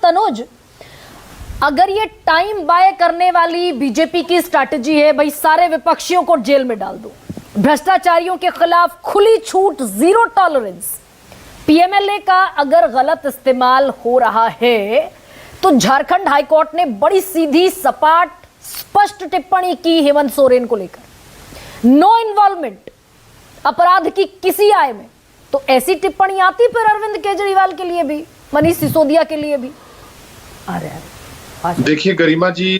तनुज, अगर ये time bye करने वाली बीजेपी की स्ट्रैटेजी है, भाई सारे विपक्षियों को जेल में डाल दो, भ्रष्टाचारियों के खिलाफ खुली छूट, जीरो टॉलरेंस, पीएमएलए का अगर गलत इस्तेमाल हो रहा है तो झारखंड हाईकोर्ट ने बड़ी सीधी सपाट स्पष्ट टिप्पणी की हेमंत सोरेन को लेकर, नो इन्वॉल्वमेंट अपराध की किसी आय में। तो ऐसी टिप्पणी आती फिर अरविंद केजरीवाल के लिए भी, मनीष सिसोदिया के लिए भी। देखिए गरिमा जी,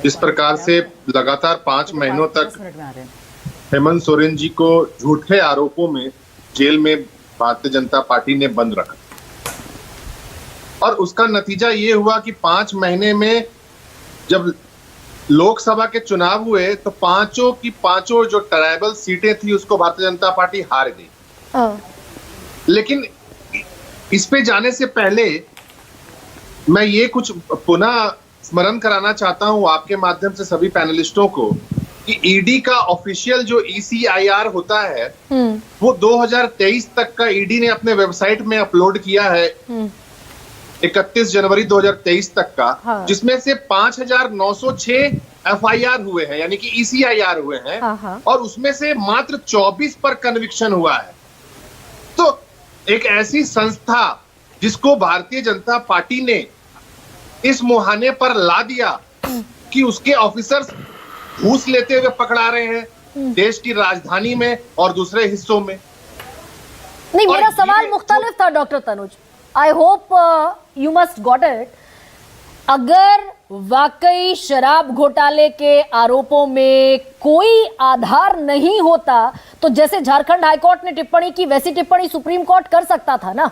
इस प्रकार से लगातार 5 महीनों तक हेमंत सोरेन जी को झूठे आरोपों में जेल में भारतीय जनता पार्टी ने बंद रखा, और उसका नतीजा ये हुआ कि 5 महीने में जब लोकसभा के चुनाव हुए तो पांचों की पांचों जो ट्राइबल सीटें थी उसको भारतीय जनता पार्टी हार गई। लेकिन इस पे जाने से पहले मैं ये कुछ पुनः स्मरण कराना चाहता हूं आपके माध्यम से सभी पैनलिस्टों को कि ईडी का ऑफिशियल जो ECIR होता है वो 2023 तक का ईडी ने अपने वेबसाइट में अपलोड किया है, 31 जनवरी 2023 तक का। हाँ। जिसमें से 5,906 FIR हुए हैं, यानी कि ECIR हुए हैं। हाँ। और उसमें से मात्र 24 पर कन्विक्शन हुआ है। तो एक ऐसी संस्था जिसको भारतीय जनता पार्टी ने इस मुहाने पर ला दिया कि उसके ऑफिसर्स घूस लेते हुए पकड़ा रहे हैं देश की राजधानी में और दूसरे हिस्सों में। नहीं, मेरा सवाल मुख्तलिफ था doctor Tanuj, I hope you must got it. अगर वाकई शराब घोटाले के आरोपों में कोई आधार नहीं होता तो जैसे झारखंड हाईकोर्ट ने टिप्पणी की वैसी टिप्पणी सुप्रीम कोर्ट कर सकता था ना।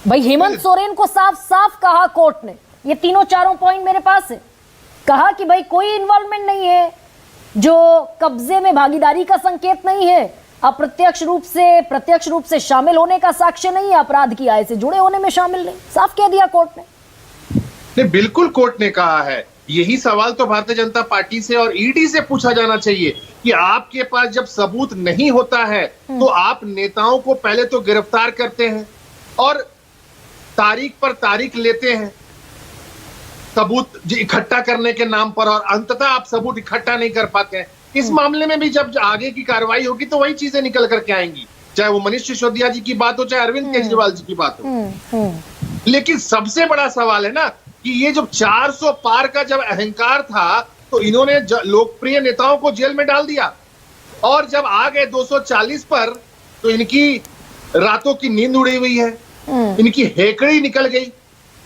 भाई हेमंत सोरेन को साफ साफ कहा कोर्ट ने, ये तीनों चारों पॉइंट मेरे पास है, कहा कि भाई कोई इन्वॉल्वमेंट नहीं है, जो कब्जे में भागीदारी का संकेत नहीं है, अप्रत्यक्ष रूप से प्रत्यक्ष रूप से शामिल होने का साक्ष्य नहीं है, अपराध की आय से जुड़े होने में शामिल नहीं, साफ कह दिया कोर्ट ने। नहीं, बिल्कुल कोर्ट ने कहा है। यही सवाल तो भारतीय जनता पार्टी से और ईडी से पूछा जाना चाहिए कि आपके पास जब सबूत नहीं होता है तो आप नेताओं को पहले तो गिरफ्तार करते हैं और तारीख पर तारीख लेते हैं सबूत इकट्ठा करने के नाम पर, और अंततः आप सबूत इकट्ठा नहीं कर पाते हैं। इस मामले में भी जब आगे की कार्रवाई होगी तो वही चीजें निकल करके आएंगी, चाहे वो मनीष सिसोदिया जी की बात हो चाहे अरविंद केजरीवाल जी की बात हो। लेकिन सबसे बड़ा सवाल है ना कि ये जब 400 पार का जब अहंकार था तो इन्होंने लोकप्रिय नेताओं को जेल में डाल दिया, और जब आ गए 240 पर तो इनकी रातों की नींद उड़ी हुई है, इनकी हेकड़ी निकल गई।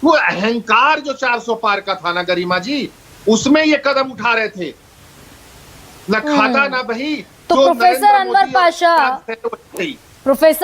वो अहंकार जो 400 पार का था ना गरिमा जी, उसमें ये कदम उठा रहे थे, न खाता ना बही। तो प्रोफेसर अनवर पाशा, प्रोफेसर